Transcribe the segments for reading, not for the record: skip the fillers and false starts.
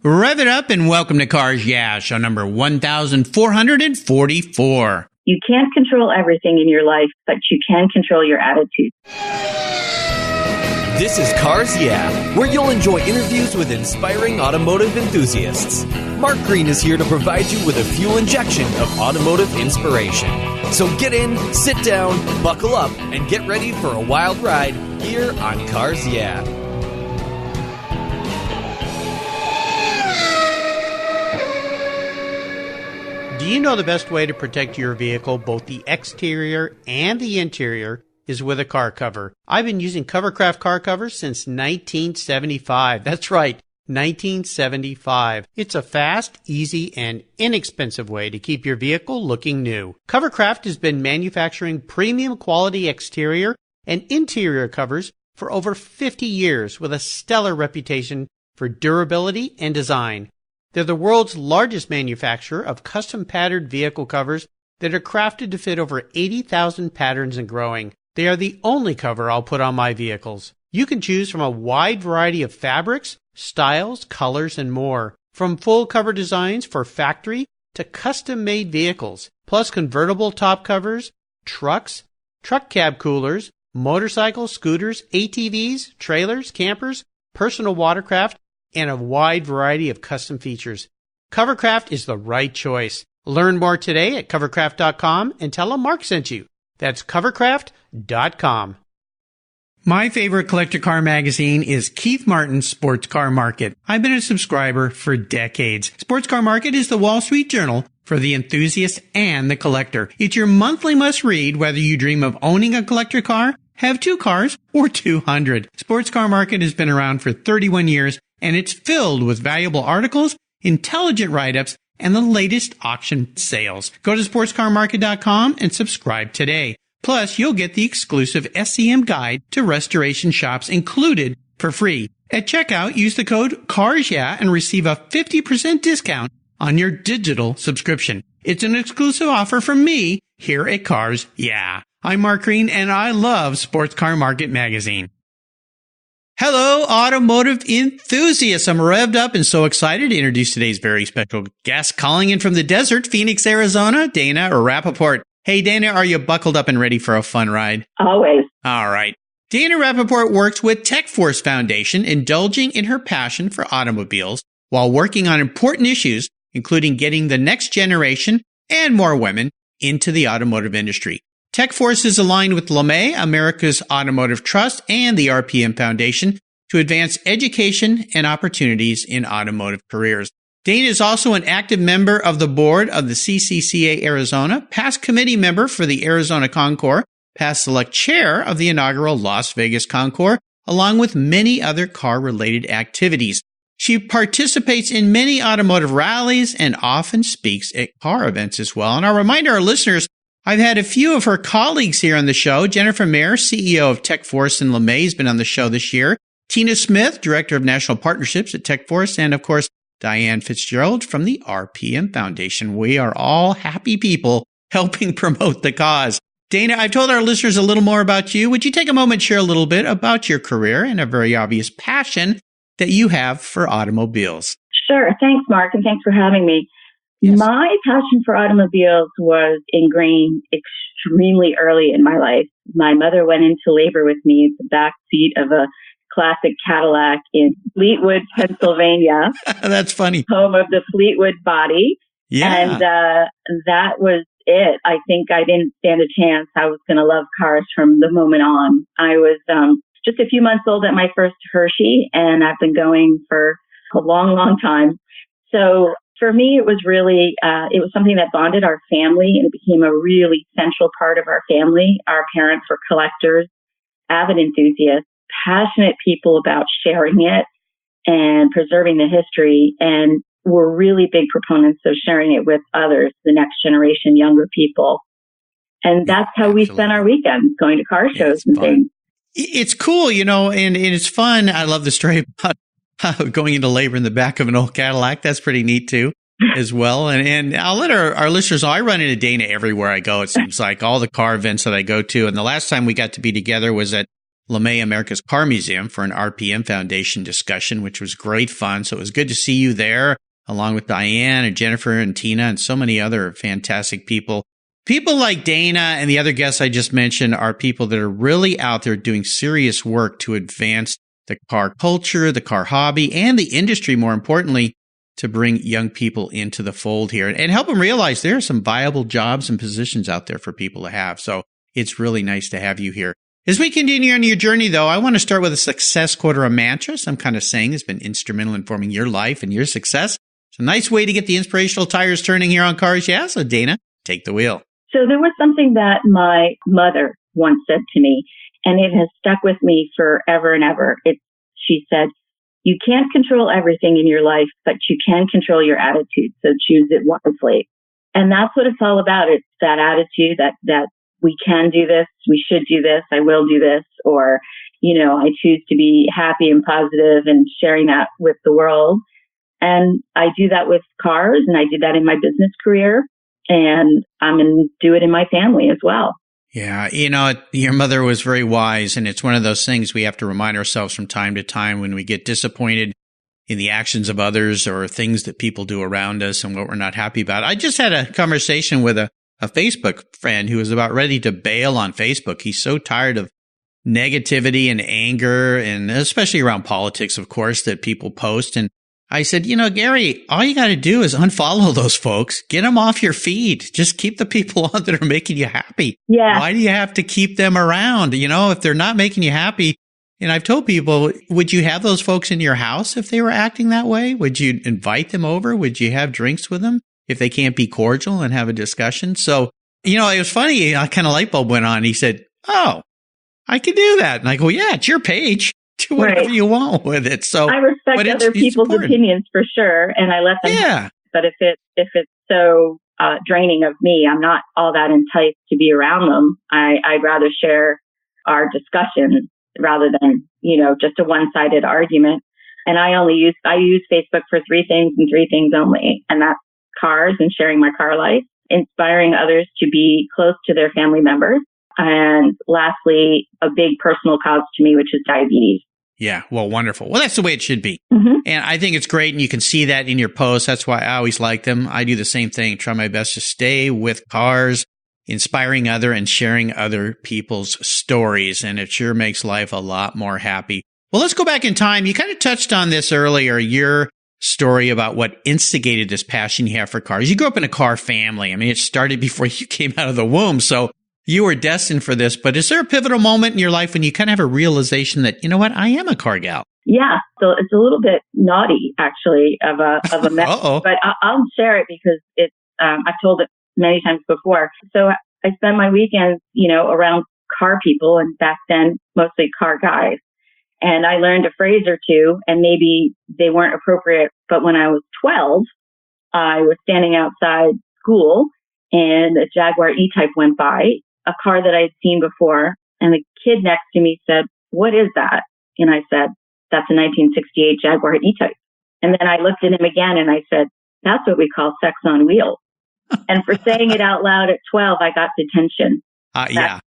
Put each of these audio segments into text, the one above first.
Rev it up and welcome to Cars Yeah, show number 1444. You can't control everything in your life, but you can control your attitude. This is Cars Yeah, where you'll enjoy interviews with inspiring automotive enthusiasts. Mark Green is here to provide you with a fuel injection of automotive inspiration. So get in, sit down, buckle up, and get ready for a wild ride here on Cars Yeah. Do you know the best way to protect your vehicle, both the exterior and the interior, is with a car cover? I've been using Covercraft car covers since 1975. That's right, 1975. It's a fast, easy, and inexpensive way to keep your vehicle looking new. Covercraft has been manufacturing premium quality exterior and interior covers for over 50 years with a stellar reputation for durability and design. They're the world's largest manufacturer of custom patterned vehicle covers that are crafted to fit over 80,000 patterns and growing. They are the only cover I'll put on my vehicles. You can choose from a wide variety of fabrics, styles, colors, and more. From full cover designs for factory to custom-made vehicles, plus convertible top covers, trucks, truck cab coolers, motorcycles, scooters, ATVs, trailers, campers, personal watercraft, and a wide variety of custom features. Covercraft is the right choice. Learn more today at covercraft.com and tell them Mark sent you. That's covercraft.com. My favorite collector car magazine is Keith Martin's Sports Car Market. I've been a subscriber for decades. Sports Car Market is the Wall Street Journal for the enthusiast and the collector. It's your monthly must-read whether you dream of owning a collector car, have 2 cars, or 200. Sports Car Market has been around for 31 years, and it's filled with valuable articles, intelligent write-ups, and the latest auction sales. Go to sportscarmarket.com and subscribe today. Plus, you'll get the exclusive SCM guide to restoration shops included for free. At checkout, use the code CARSYEAH and receive a 50% discount on your digital subscription. It's an exclusive offer from me here at Cars Yeah. I'm Mark Green, and I love Sports Car Market magazine. Hello, automotive enthusiasts. I'm revved up and so excited to introduce today's very special guest calling in from the desert, Phoenix, Arizona, Dana Rapoport. Hey, Dana, are you buckled up and ready for a fun ride? Always. All right. Dana Rapoport works with TechForce Foundation, indulging in her passion for automobiles while working on important issues, including getting the next generation and more women into the automotive industry. TechForce is aligned with LeMay, America's Automotive Trust, and the RPM Foundation to advance education and opportunities in automotive careers. Dana is also an active member of the board of the CCCA Arizona, past committee member for the Arizona Concours, past select chair of the inaugural Las Vegas Concours, along with many other car-related activities. She participates in many automotive rallies and often speaks at car events as well. And I'll remind our listeners, I've had a few of her colleagues here on the show. Jennifer Mayer, CEO of TechForce and LeMay, has been on the show this year. Tina Smith, Director of National Partnerships at TechForce. And, of course, Diane Fitzgerald from the RPM Foundation. We are all happy people helping promote the cause. Dana, I've told our listeners a little more about you. Would you take a moment and share a little bit about your career and a very obvious passion that you have for automobiles? Sure. Thanks, Mark, and thanks for having me. Yes. My passion for automobiles was ingrained extremely early in my life. My mother went into labor with me in the back seat of a classic Cadillac in Fleetwood, Pennsylvania. That's funny. Home of the Fleetwood body. Yeah. And that was it. I think I didn't stand a chance. I was going to love cars from the moment on. I was just a few months old at my first Hershey, and I've been going for a long, long time. So for me, it was really, it was something that bonded our family, and it became a really central part of our family. Our parents were collectors, avid enthusiasts, passionate people about sharing it and preserving the history, and were really big proponents of sharing it with others, the next generation, younger people. And that's how we spent our weekends, going to car shows and things. It's cool, you know, and it's fun. I love the story about going into labor in the back of an old Cadillac. That's pretty neat too, as well. And I'll let our listeners know, I run into Dana everywhere I go. It seems like all the car events that I go to. And the last time we got to be together was at LeMay, America's Car Museum, for an RPM Foundation discussion, which was great fun. So it was good to see you there, along with Diane and Jennifer and Tina and so many other fantastic people. People like Dana and the other guests I just mentioned are people that are really out there doing serious work to advance the car culture, the car hobby, and the industry, more importantly, to bring young people into the fold here and help them realize there are some viable jobs and positions out there for people to have. So it's really nice to have you here. As we continue on your journey, though, I want to start with a success quote or a mantra some kind of saying has been instrumental in forming your life and your success. It's a nice way to get the inspirational tires turning here on Cars Yeah. So Dana, take the wheel. So there was something that my mother once said to me, and it has stuck with me forever and ever. She said, you can't control everything in your life, but you can control your attitude. So choose it wisely. And that's what it's all about. It's that attitude that we can do this, we should do this, I will do this, or, I choose to be happy and positive and sharing that with the world. And I do that with cars, and I did that in my business career, and I'm going to do it in my family as well. Yeah, your mother was very wise, and it's one of those things we have to remind ourselves from time to time when we get disappointed in the actions of others or things that people do around us and what we're not happy about. I just had a conversation with a Facebook friend who was about ready to bail on Facebook. He's so tired of negativity and anger, and especially around politics, of course, that people post. And I said, Gary, all you got to do is unfollow those folks. Get them off your feed. Just keep the people on that are making you happy. Yeah. Why do you have to keep them around? If they're not making you happy. And I've told people, would you have those folks in your house if they were acting that way? Would you invite them over? Would you have drinks with them if they can't be cordial and have a discussion? So, it was funny. A kind of light bulb went on. He said, oh, I can do that. And I go, yeah, it's your page. Do whatever you want with it. So I respect other people's opinions for sure, and I let them. Yeah. But if it's so draining of me, I'm not all that enticed to be around them. I'd rather share our discussion rather than just a one-sided argument. And I use Facebook for three things and three things only, and that's cars and sharing my car life, inspiring others to be close to their family members, and lastly, a big personal cause to me, which is diabetes. Yeah, well, wonderful. Well, that's the way it should be. Mm-hmm. And I think it's great, and you can see that in your posts. That's why I always like them. I do the same thing, try my best to stay with cars, inspiring other and sharing other people's stories, and it sure makes life a lot more happy. Well, let's go back in time. You kind of touched on this earlier, your story about what instigated this passion you have for cars. You grew up in a car family. I mean, it started before you came out of the womb, so you were destined for this. But is there a pivotal moment in your life when you kind of have a realization that, I am a car gal? Yeah, so it's a little bit naughty, actually, of a message, but I'll share it because it's I've told it many times before. So I spend my weekends, around car people, and back then mostly car guys. And I learned a phrase or two, and maybe they weren't appropriate. But when I was 12, I was standing outside school, and a Jaguar E-Type went by, a car that I had seen before. And the kid next to me said, "What is that?" And I said, "That's a 1968 Jaguar E-Type." And then I looked at him again and I said, "That's what we call sex on wheels." And for saying it out loud at 12, I got detention. Yeah.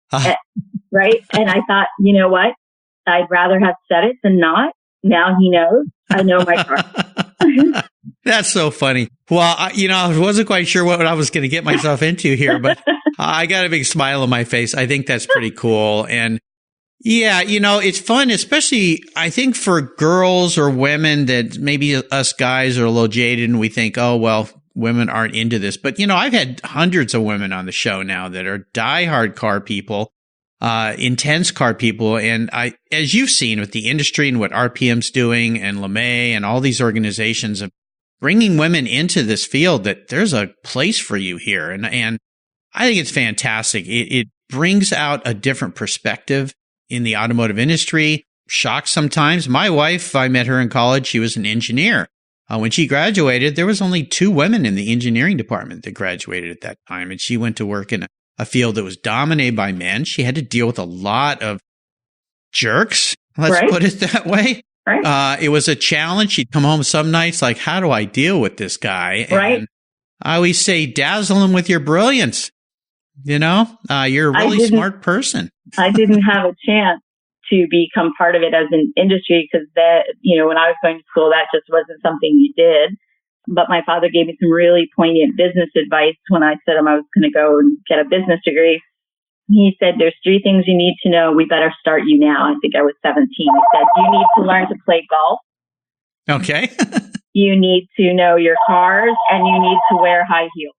Right? And I thought, you know what? I'd rather have said it than not. Now he knows. I know my car. That's so funny. Well, I wasn't quite sure what I was going to get myself into here, but I got a big smile on my face. I think that's pretty cool. And yeah, it's fun, especially I think for girls or women that maybe us guys are a little jaded and we think, oh, well, women aren't into this. But, I've had hundreds of women on the show now that are diehard car people, intense car people. And as you've seen with the industry and what RPM's doing and LeMay and all these organizations of bringing women into this field, that there's a place for you here. And I think it's fantastic. It brings out a different perspective in the automotive industry. Shocked sometimes. My wife, I met her in college. She was an engineer. When she graduated, there was only 2 women in the engineering department that graduated at that time. And she went to work in a field that was dominated by men. She had to deal with a lot of jerks. Let's put it that way. Right. It was a challenge. She'd come home some nights like, how do I deal with this guy? Right. And I always say, dazzle him with your brilliance. You're a really smart person. I didn't have a chance to become part of it as an industry, because that, when I was going to school, that just wasn't something you did. But my father gave me some really poignant business advice when I said I was going to go and get a business degree. He said, there's 3 things you need to know. We better start you now. I think I was 17. He said, you need to learn to play golf. Okay. You need to know your cars, and you need to wear high heels.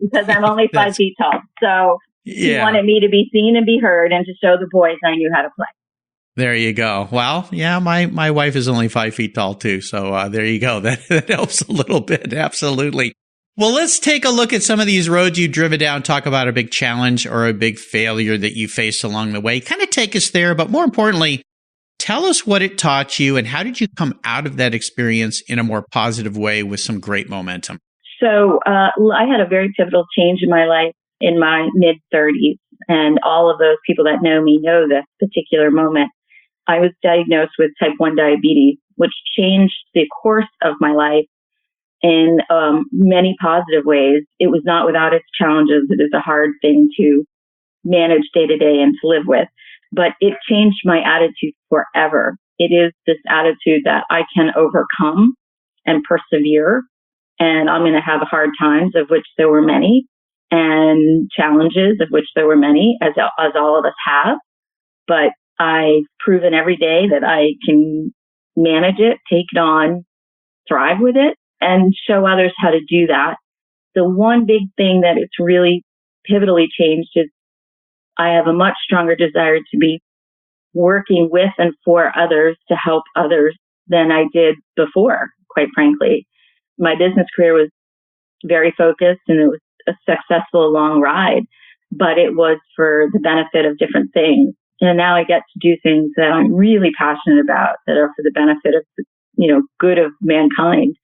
Because I'm only 5 feet tall. So he wanted me to be seen and be heard, and to show the boys I knew how to play. There you go. Well, yeah, my wife is only 5 feet tall too. So there you go. That helps a little bit. Absolutely. Well, let's take a look at some of these roads you've driven down, talk about a big challenge or a big failure that you faced along the way. Kind of take us there, but more importantly, tell us what it taught you and how did you come out of that experience in a more positive way with some great momentum? So I had a very pivotal change in my life in my mid-30s, and all of those people that know me know this particular moment. I was diagnosed with type 1 diabetes, which changed the course of my life in many positive ways. It was not without its challenges. It is a hard thing to manage day to day and to live with, but it changed my attitude forever. It is this attitude that I can overcome and persevere, and I'm going to have hard times, of which there were many, and challenges, of which there were many, as all of us have. But I've proven every day that I can manage it, take it on, thrive with it, and show others how to do that. The one big thing that it's really pivotally changed is I have a much stronger desire to be working with and for others to help others than I did before, quite frankly. My business career was very focused, and it was a successful long ride, but it was for the benefit of different things. And now I get to do things that I'm really passionate about that are for the benefit of, good of mankind.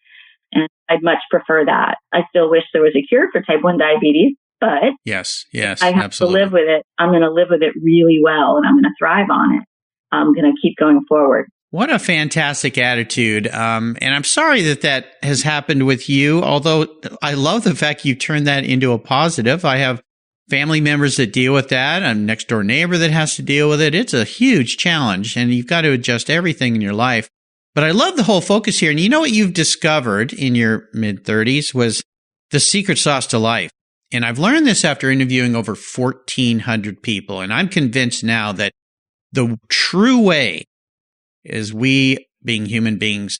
And I'd much prefer that. I still wish there was a cure for type 1 diabetes, but yes, I have absolutely. to live with it. I'm going to live with it really well, and I'm going to thrive on it. I'm going to keep going forward. What a fantastic attitude. And I'm sorry that has happened with you, although I love the fact you turned that into a positive. I have family members that deal with that. I'm next door neighbor that has to deal with it. It's a huge challenge, and you've got to adjust everything in your life. But I love the whole focus here. And you know what you've discovered in your mid-30s was the secret sauce to life. And I've learned this after interviewing over 1,400 people. And I'm convinced now that the true way is we, being human beings,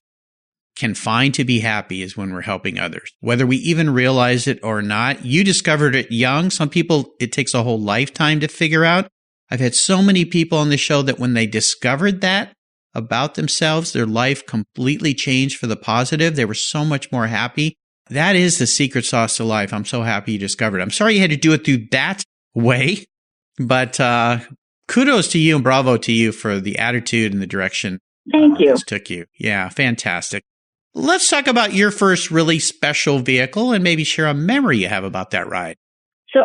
can find to be happy is when we're helping others, whether we even realize it or not. You discovered it young. Some people, it takes a whole lifetime to figure out. I've had so many people on the show that when they discovered that about themselves, their life completely changed for the positive. They were so much more happy. That is the secret sauce to life. I'm so happy you discovered it. I'm sorry you had to do it through that way, but kudos to you and bravo to you for the attitude and the direction Thank you. this took you. Yeah, fantastic. Let's talk about your first really special vehicle and maybe share a memory you have about that ride. So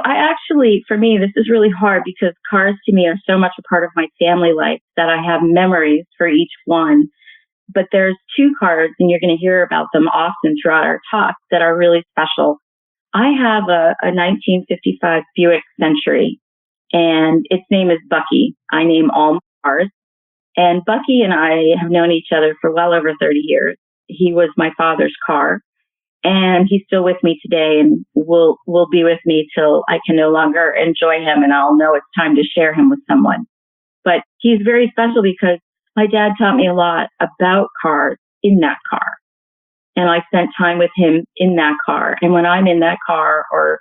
for me, this is really hard because cars to me are so much a part of my family life that I have memories for each one. But there's 2 cars, and you're going to hear about them often throughout our talk, that are really special. I have a 1955 Buick Century, and its name is Bucky. I name all my cars. And Bucky and I have known each other for well over 30 years. He was my father's car, and he's still with me today, and will be with me till I can no longer enjoy him, and I'll know it's time to share him with someone. But he's very special because my dad taught me a lot about cars in that car. And I spent time with him in that car. And when I'm in that car or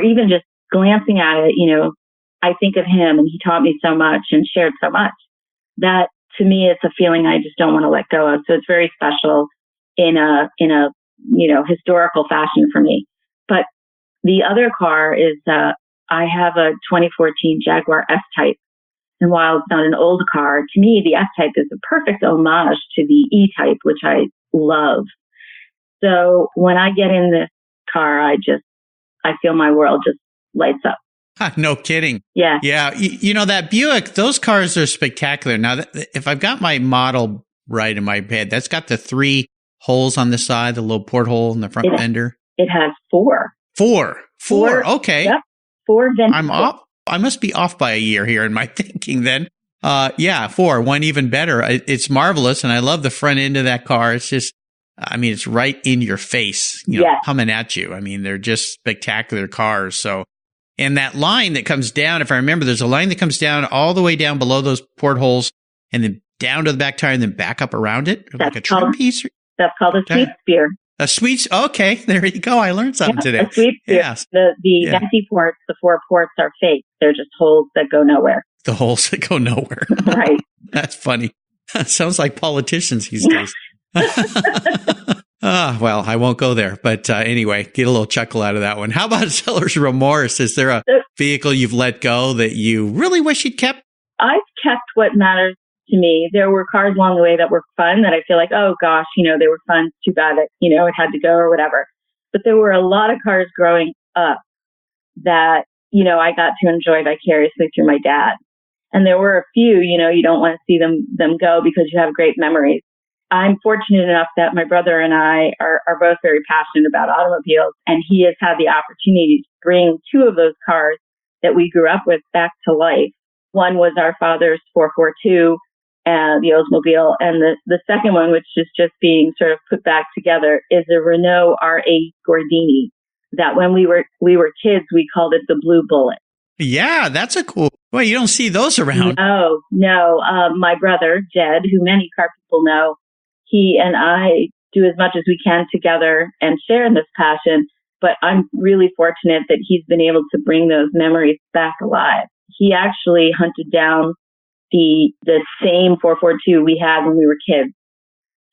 even just glancing at it, I think of him, and he taught me so much and shared so much. That to me, it's a feeling I just don't want to let go of. So it's very special in a historical fashion for me. But the other car is, I have a 2014 Jaguar F-Type. And while it's not an old car, to me, the F-Type is a perfect homage to the E-Type, which I love. So when I get in this car, I feel my world just lights up. No kidding. Yeah. Yeah. That Buick, those cars are spectacular. Now, if I've got my model right in my head, that's got the 3 holes on the side, the little porthole in the front fender. It has 4. 4. Okay. Yep. 4 ventilation. I must be off by a year here in my thinking then. Yeah, 4, one even better. It's marvelous. And I love the front end of that car. It's just, I mean, it's right in your face, coming at you. I mean, they're just spectacular cars. So, and that line that comes down, if I remember, there's a line that comes down all the way down below those portholes and then down to the back tire and then back up around it. Like a trim piece. That's called a sweep spear. A sweet, okay, there you go. I learned something today. A sweep spear. Yes. The venti ports, the 4 ports are fake. They're just holes that go nowhere. The holes that go nowhere. Right. That's funny. Sounds like politicians these days. Well, I won't go there. But anyway, get a little chuckle out of that one. How about seller's remorse? Is there a vehicle you've let go that you really wish you'd kept? I've kept what matters to me. There were cars along the way that were fun that I feel like, oh gosh, they were fun. It's too bad that, it had to go or whatever. But there were a lot of cars growing up that, I got to enjoy vicariously through my dad. And there were a few, you don't want to see them go because you have great memories. I'm fortunate enough that my brother and I are both very passionate about automobiles, and he has had the opportunity to bring 2 of those cars that we grew up with back to life. One was our father's 442, the Oldsmobile, and the second one, which is just being sort of put back together, is a Renault R8 Gordini that when we were kids, we called it the Blue Bullet. Yeah, that's a cool. Well, you don't see those around. No. My brother, Jed, who many car people know, he and I do as much as we can together and share in this passion. But I'm really fortunate that he's been able to bring those memories back alive. He actually hunted down the same 442 we had when we were kids.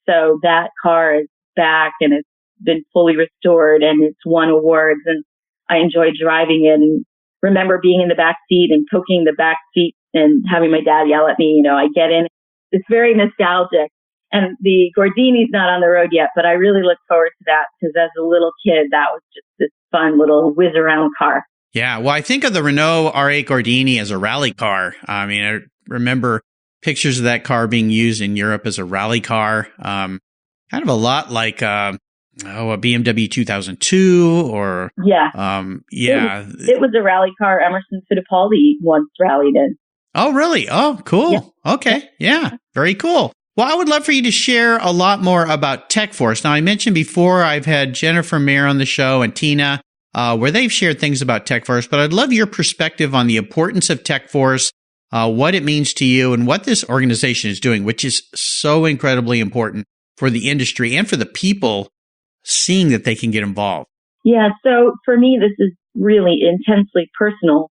So that car is back and it's been fully restored and it's won awards, and I enjoy driving it and remember being in the back seat and poking the back seat and having my dad yell at me. I get in. It's very nostalgic. And the Gordini's not on the road yet, but I really look forward to that because as a little kid, that was just this fun little whiz around car. Yeah. Well, I think of the Renault R8 Gordini as a rally car. I mean, I remember pictures of that car being used in Europe as a rally car. Kind of a lot like, a BMW 2002 or. Yeah. It was a rally car Emerson Fittipaldi once rallied in. Oh, really? Oh, cool. Yeah. Okay. Yeah. Very cool. Well, I would love for you to share a lot more about TechForce. Now, I mentioned before I've had Jennifer Mayer on the show and Tina, where they've shared things about TechForce, but I'd love your perspective on the importance of TechForce, what it means to you, and what this organization is doing, which is so incredibly important for the industry and for the people seeing that they can get involved. Yeah, so for me, this is really intensely personal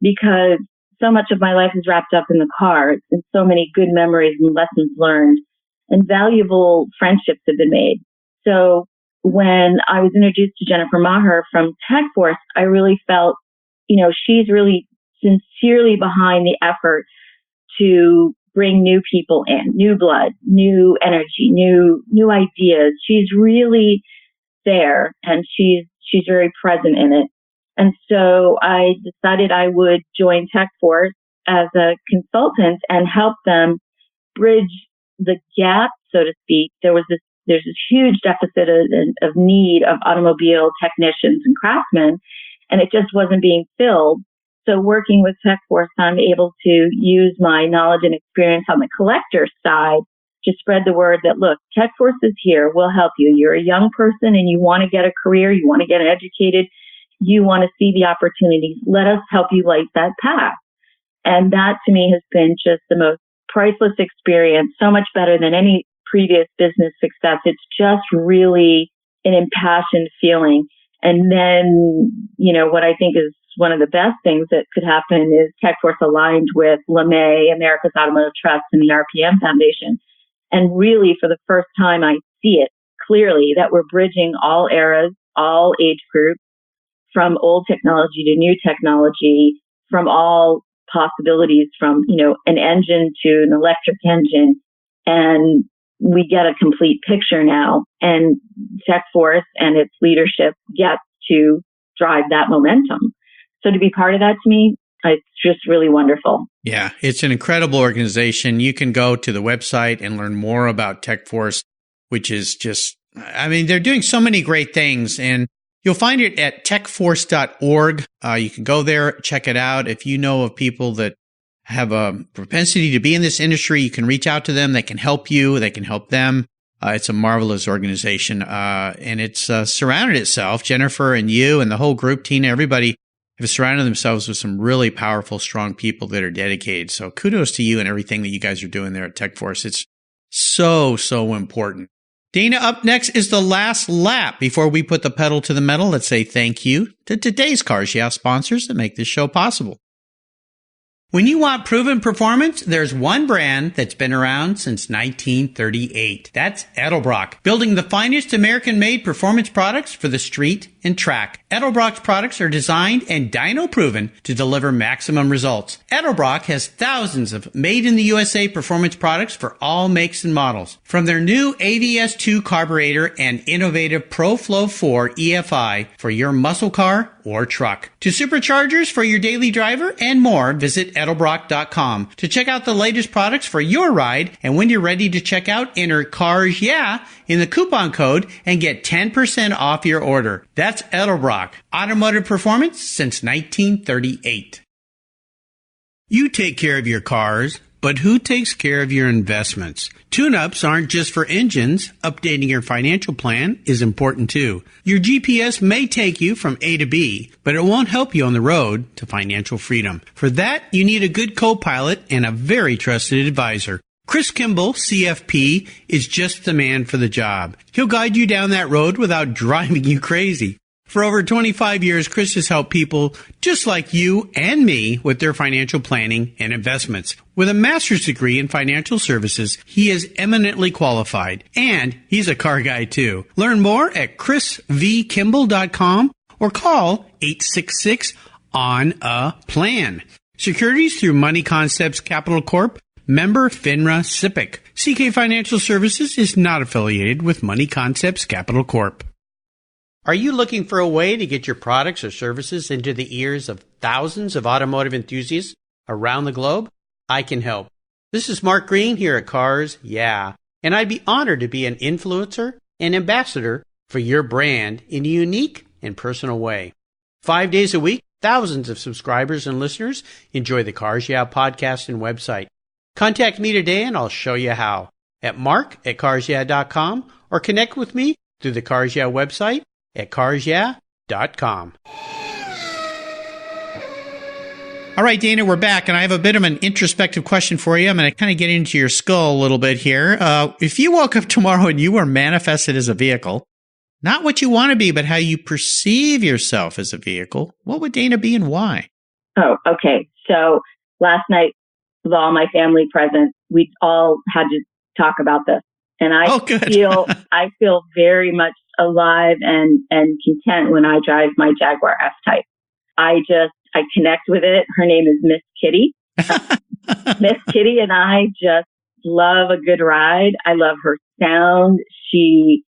because so much of my life is wrapped up in the cars and so many good memories and lessons learned and valuable friendships have been made. So when I was introduced to Jennifer Maher from TechForce, I really felt, she's really sincerely behind the effort to bring new people in, new blood, new energy, new ideas. She's really there and she's very present in it. And so I decided I would join TechForce as a consultant and help them bridge the gap, so to speak. There's this huge deficit of need of automobile technicians and craftsmen, and it just wasn't being filled. So working with TechForce, I'm able to use my knowledge and experience on the collector side to spread the word that, look, TechForce is here. We'll help you. You're a young person and you want to get a career. You want to get educated. You want to see the opportunities. Let us help you light that path. And that to me has been just the most priceless experience, so much better than any previous business success. It's just really an impassioned feeling. And then, what I think is one of the best things that could happen is TechForce aligned with LeMay, America's Automotive Trust, and the RPM Foundation. And really, for the first time, I see it clearly that we're bridging all eras, all age groups, from old technology to new technology, from all possibilities, from, an engine to an electric engine. And we get a complete picture now. And TechForce and its leadership gets to drive that momentum. So to be part of that, to me, it's just really wonderful. Yeah, it's an incredible organization. You can go to the website and learn more about TechForce, which is just, they're doing so many great things. And You'll find it at techforce.org. You can go there, check it out. If you know of people that have a propensity to be in this industry, you can reach out to them. They can help you. They can help them. It's a marvelous organization. And it's surrounded itself, Jennifer and you and the whole group, Tina, everybody have surrounded themselves with some really powerful, strong people that are dedicated. So kudos to you and everything that you guys are doing there at TechForce. It's so, so important. Dana, up next is the last lap. Before we put the pedal to the metal, let's say thank you to today's Cars Yeah sponsors that make this show possible. When you want proven performance, there's one brand that's been around since 1938. That's Edelbrock, building the finest American-made performance products for the street and track. Edelbrock's products are designed and dyno-proven to deliver maximum results. Edelbrock has thousands of made-in-the-USA performance products for all makes and models. From their new AVS2 carburetor and innovative ProFlow 4 EFI for your muscle car or truck, to superchargers for your daily driver and more, visit Edelbrock.com to check out the latest products for your ride. And when you're ready to check out, enter CARS YEAH in the coupon code and get 10% off your order. That's Edelbrock, automotive performance since 1938. You take care of your cars, but who takes care of your investments? Tune-ups aren't just for engines. Updating your financial plan is important too. Your GPS may take you from A to B, but it won't help you on the road to financial freedom. For that, you need a good co-pilot and a very trusted advisor. Chris Kimball, CFP, is just the man for the job. He'll guide you down that road without driving you crazy. For over 25 years, Chris has helped people just like you and me with their financial planning and investments. With a master's degree in financial services, he is eminently qualified, and he's a car guy too. Learn more at chrisvkimball.com or call 866-ON-A-PLAN. Securities through Money Concepts Capital Corp. Member FINRA SIPC. CK Financial Services is not affiliated with Money Concepts Capital Corp. Are you looking for a way to get your products or services into the ears of thousands of automotive enthusiasts around the globe? I can help. This is Mark Green here at Cars Yeah, and I'd be honored to be an influencer and ambassador for your brand in a unique and personal way. 5 days a week, thousands of subscribers and listeners enjoy the Cars Yeah podcast and website. Contact me today and I'll show you how at mark@carsyeah.com or connect with me through the Cars Yeah website at carsyeah.com. All right, Dana, we're back, and I have a bit of an introspective question for you. I'm going to kind of get into your skull a little bit here. If you woke up tomorrow and you were manifested as a vehicle, not what you want to be, but how you perceive yourself as a vehicle, what would Dana be and why? Oh, okay. So last night, with all my family present, we all had to talk about this. And I feel very much alive and content when I drive my Jaguar F-Type. I connect with it. Her name is Miss Kitty. Miss Kitty and I just love a good ride. I love her sound. She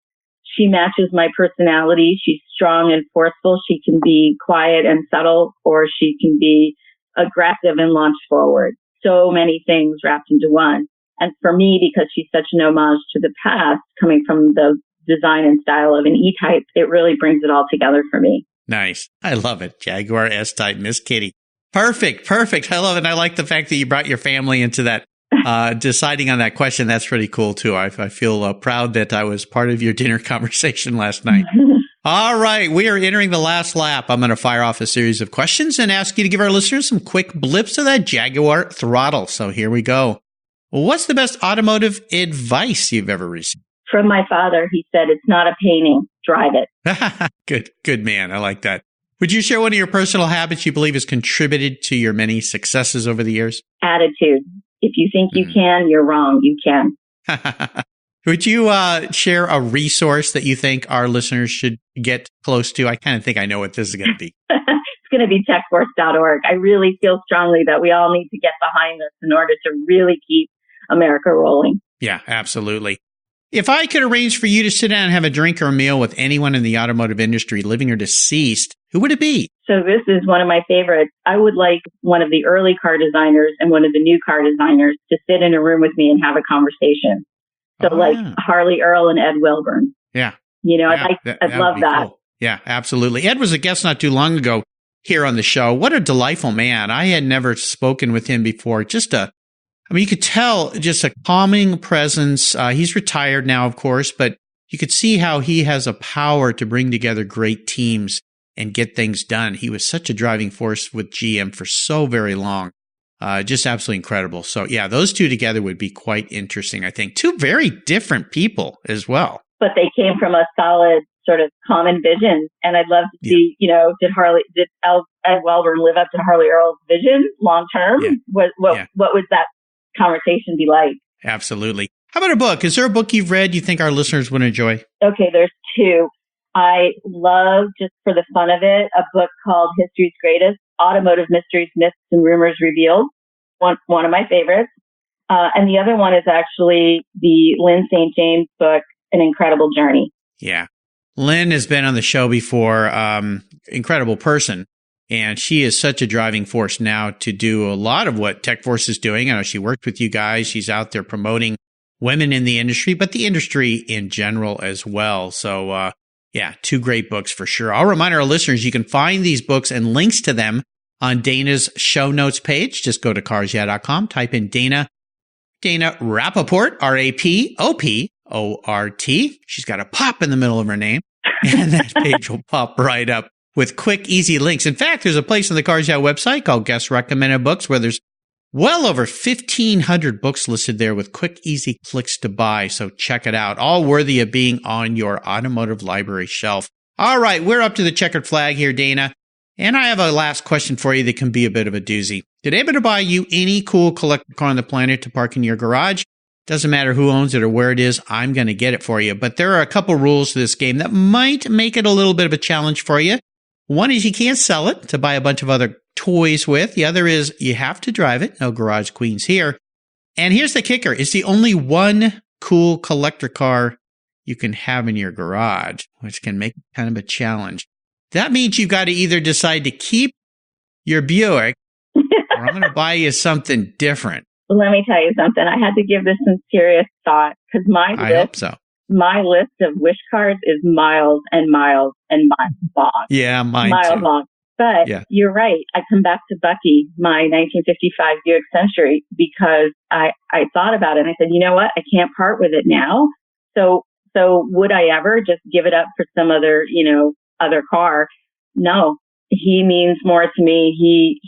matches my personality. She's strong and forceful. She can be quiet and subtle, or she can be aggressive and launch forward. So many things wrapped into one. And for me, because she's such an homage to the past, coming from the design and style of an E-Type, it really brings it all together for me. Nice. I love it. Jaguar S-Type, Miss Kitty. Perfect. I love it. And I like the fact that you brought your family into that, deciding on that question. That's pretty cool, too. I feel proud that I was part of your dinner conversation last night. All right. We are entering the last lap. I'm going to fire off a series of questions and ask you to give our listeners some quick blips of that Jaguar throttle. So here we go. What's the best automotive advice you've ever received? From my father. He said, it's not a painting. Drive it. Good man. I like that. Would you share one of your personal habits you believe has contributed to your many successes over the years? Attitude. If you think you can, you're wrong. You can. Would you share a resource that you think our listeners should get close to? I kind of think I know what this is going to be. It's going to be techforce.org. I really feel strongly that we all need to get behind this in order to really keep America rolling. Yeah, absolutely. If I could arrange for you to sit down and have a drink or a meal with anyone in the automotive industry, living or deceased, who would it be? So this is one of my favorites. I would like one of the early car designers and one of the new car designers to sit in a room with me and have a conversation. So Harley Earl and Ed Wilburn. Yeah. I'd love that. Cool. Yeah, absolutely. Ed was a guest not too long ago here on the show. What a delightful man. I had never spoken with him before. You could tell just a calming presence. He's retired now, of course, but you could see how he has a power to bring together great teams and get things done. He was such a driving force with GM for so very long. Just absolutely incredible. So yeah, those two together would be quite interesting, I think. Two very different people as well. But they came from a solid sort of common vision. And I'd love to see, did Ed Welburn live up to Harley Earl's vision long term? Yeah. What would that conversation be like? Absolutely. How about a book? Is there a book you've read you think our listeners would enjoy? Okay, there's two. I love, just for the fun of it, a book called History's Greatest, Automotive Mysteries, Myths, and Rumors Revealed. One of my favorites. And the other one is actually the Lynn St. James book, An Incredible Journey. Yeah. Lynn has been on the show before, incredible person. And she is such a driving force now to do a lot of what TechForce is doing. I know she worked with you guys. She's out there promoting women in the industry, but the industry in general as well. So, two great books for sure. I'll remind our listeners, you can find these books and links to them on Dana's show notes page. Just go to carsyeah.com, type in Dana Rapoport, Rapoport. She's got a pop in the middle of her name, and that page will pop right up with quick, easy links. In fact, there's a place on the Cars Yeah website called Guest Recommended Books where there's well over 1,500 books listed there with quick, easy clicks to buy. So check it out. All worthy of being on your automotive library shelf. All right, we're up to the checkered flag here, Dana. And I have a last question for you that can be a bit of a doozy. Did anybody buy you any cool collector car on the planet to park in your garage? Doesn't matter who owns it or where it is, I'm going to get it for you. But there are a couple rules to this game that might make it a little bit of a challenge for you. One is you can't sell it to buy a bunch of other toys with. The other is you have to drive it. No garage queens here. And here's the kicker. It's the only one cool collector car you can have in your garage, which can make it kind of a challenge. That means you've got to either decide to keep your Buick or I'm going to buy you something different. Let me tell you something. I had to give this some serious thought because my list of wish cards is miles and miles and miles long. Yeah, mine miles too. long. But You're right. I come back to Bucky, my 1955 Buick Century, because I thought about it and I said, you know what? I can't part with it now. So would I ever just give it up for some other car? No. He means more to me.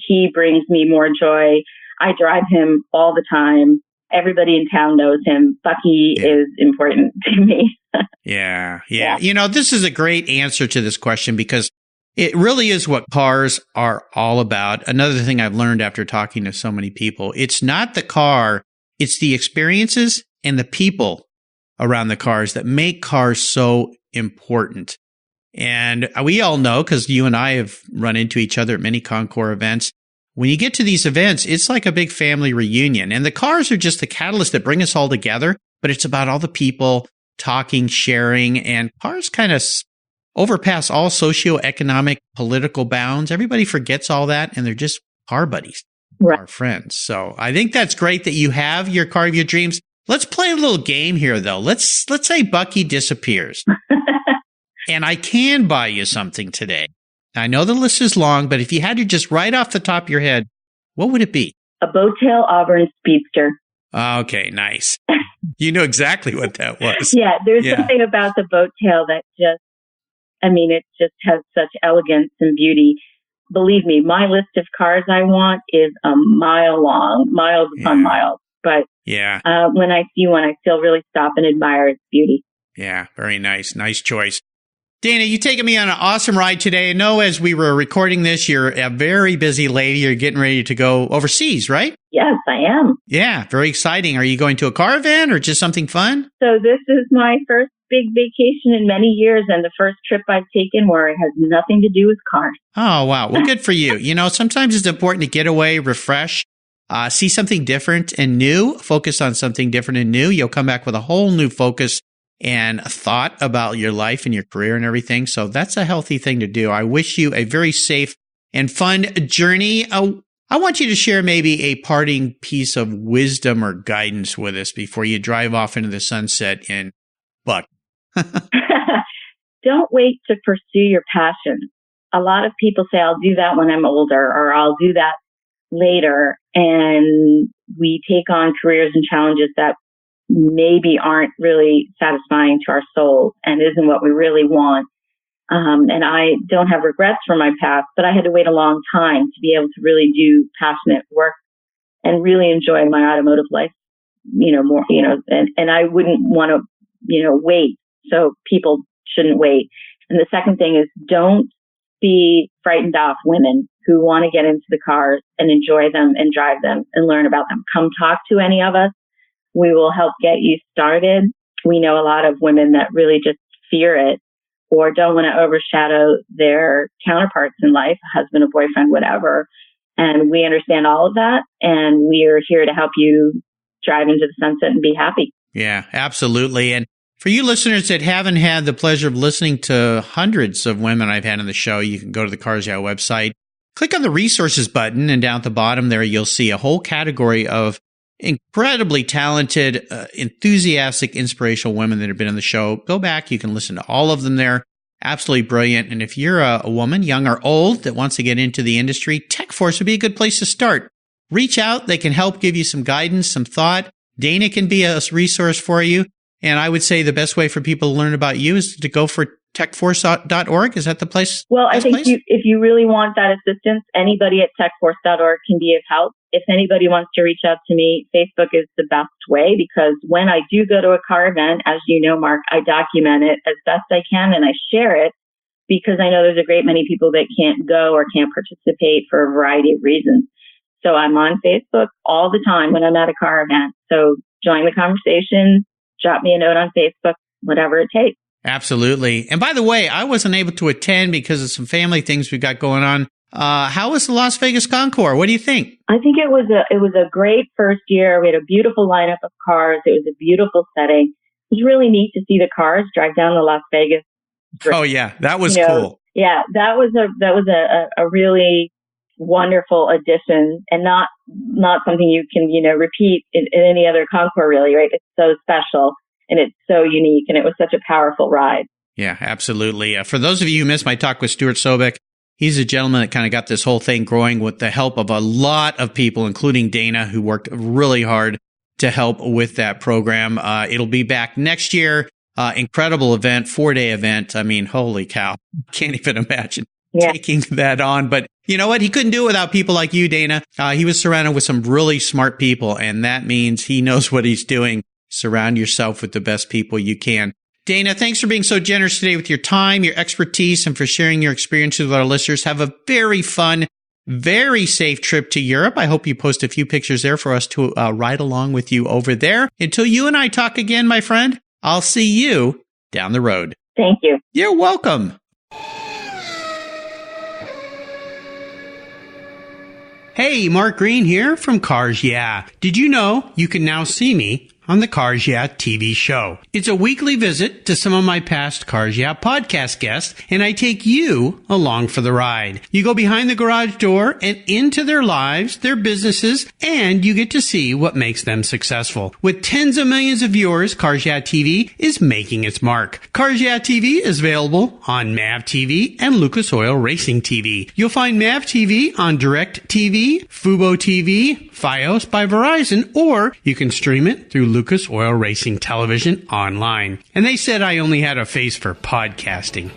He brings me more joy. I drive him all the time. Everybody in town knows him. Bucky is important to me. Yeah. This is a great answer to this question because it really is what cars are all about. Another thing I've learned after talking to so many people, it's not the car, it's the experiences and the people around the cars that make cars so important. And we all know, because you and I have run into each other at many Concours events, when you get to these events, it's like a big family reunion. And the cars are just the catalyst that bring us all together, but it's about all the people talking, sharing, and cars kind of overpass all socioeconomic, political bounds. Everybody forgets all that, and they're just car buddies, our friends. So I think that's great that you have your car of your dreams. Let's play a little game here, though. Let's say Bucky disappears. And I can buy you something today. I know the list is long, but if you had to just right off the top of your head, what would it be? A Bowtail Auburn Speedster. Okay, nice. You know exactly what that was. Yeah, there's something about the Bowtail that it just has such elegance and beauty. Believe me, my list of cars I want is a mile long, miles upon miles. But when I see one, I still really stop and admire its beauty. Yeah, very nice. Nice choice. Dana, you've taken me on an awesome ride today. I know as we were recording this, you're a very busy lady. You're getting ready to go overseas, right? Yes, I am. Yeah, very exciting. Are you going to a car event or just something fun? So this is my first big vacation in many years and the first trip I've taken where it has nothing to do with cars. Oh, wow. Well, good for you. Sometimes it's important to get away, refresh, see something different and new, focus on something different and new. You'll come back with a whole new focus and thought about your life and your career and everything. So that's a healthy thing to do. I wish you a very safe and fun journey. I want you to share maybe a parting piece of wisdom or guidance with us before you drive off into the sunset in Buck. don't wait to pursue your passion. A lot of people say, I'll do that when I'm older, or I'll do that later. And we take on careers and challenges that maybe aren't really satisfying to our souls and isn't what we really want. And I don't have regrets from my past, but I had to wait a long time to be able to really do passionate work and really enjoy my automotive life, more, and I wouldn't want to, wait. So people shouldn't wait. And the second thing is, don't be frightened off women who want to get into the cars and enjoy them and drive them and learn about them. Come talk to any of us. We will help get you started. We know a lot of women that really just fear it or don't want to overshadow their counterparts in life, a husband, a boyfriend, whatever. And we understand all of that. And we are here to help you drive into the sunset and be happy. Yeah, absolutely. And for you listeners that haven't had the pleasure of listening to hundreds of women I've had on the show, you can go to the Cars Yeah website, click on the resources button, and down at the bottom there, you'll see a whole category of incredibly talented, enthusiastic, inspirational women that have been on the show. Go back. You can listen to all of them there. Absolutely brilliant. And if you're a woman, young or old, that wants to get into the industry, TechForce would be a good place to start. Reach out. They can help give you some guidance, some thought. Dana can be a resource for you. And I would say the best way for people to learn about you is to go for techforce.org. Is that the place? Well, I think if you really want that assistance, anybody at techforce.org can be of help. If anybody wants to reach out to me, Facebook is the best way, because when I do go to a car event, as you know, Mark, I document it as best I can and I share it, because I know there's a great many people that can't go or can't participate for a variety of reasons. So I'm on Facebook all the time when I'm at a car event. So join the conversation, drop me a note on Facebook, whatever it takes. Absolutely. And by the way, I wasn't able to attend because of some family things we've got going on. How was the Las Vegas Concours? What do you think? I think it was a great first year. We had a beautiful lineup of cars. It was a beautiful setting. It was really neat to see the cars drive down the Las Vegas Strip. Oh yeah, that was cool. Yeah, that was a really wonderful addition, and not something you can repeat in any other Concours, really, right? It's so special and it's so unique, and it was such a powerful ride. Yeah, absolutely. For those of you who missed my talk with Stuart Sobek, he's a gentleman that kind of got this whole thing growing with the help of a lot of people, including Dana, who worked really hard to help with that program. It'll be back next year. Incredible event, 4-day event. I mean, holy cow. Can't even imagine taking that on. But you know what? He couldn't do it without people like you, Dana. He was surrounded with some really smart people, and that means he knows what he's doing. Surround yourself with the best people you can. Dana, thanks for being so generous today with your time, your expertise, and for sharing your experiences with our listeners. Have a very fun, very safe trip to Europe. I hope you post a few pictures there for us to ride along with you over there. Until you and I talk again, my friend, I'll see you down the road. Thank you. You're welcome. Hey, Mark Green here from Cars Yeah. Did you know you can now see me on the Cars Yeah TV show? It's a weekly visit to some of my past Cars Yeah podcast guests, and I take you along for the ride. You go behind the garage door and into their lives, their businesses, and you get to see what makes them successful. With tens of millions of viewers, Cars Yeah TV is making its mark. Cars Yeah TV is available on MAV TV and Lucas Oil Racing TV. You'll find MAV TV on Direct TV, Fubo TV, Fios by Verizon, or you can stream it through Lucas Oil Racing Television online. And they said I only had a face for podcasting.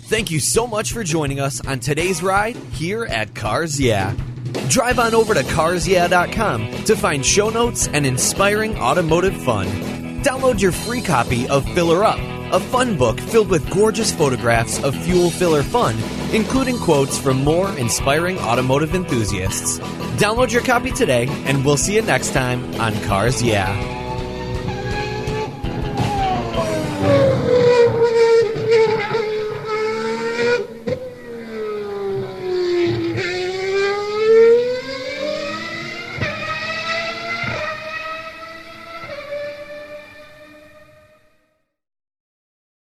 Thank you so much for joining us on today's ride here at Cars Yeah. Drive on over to carsyeah.com to find show notes and inspiring automotive fun. Download your free copy of Filler Up, a fun book filled with gorgeous photographs of fuel filler fun, including quotes from more inspiring automotive enthusiasts. Download your copy today, and we'll see you next time on Cars Yeah.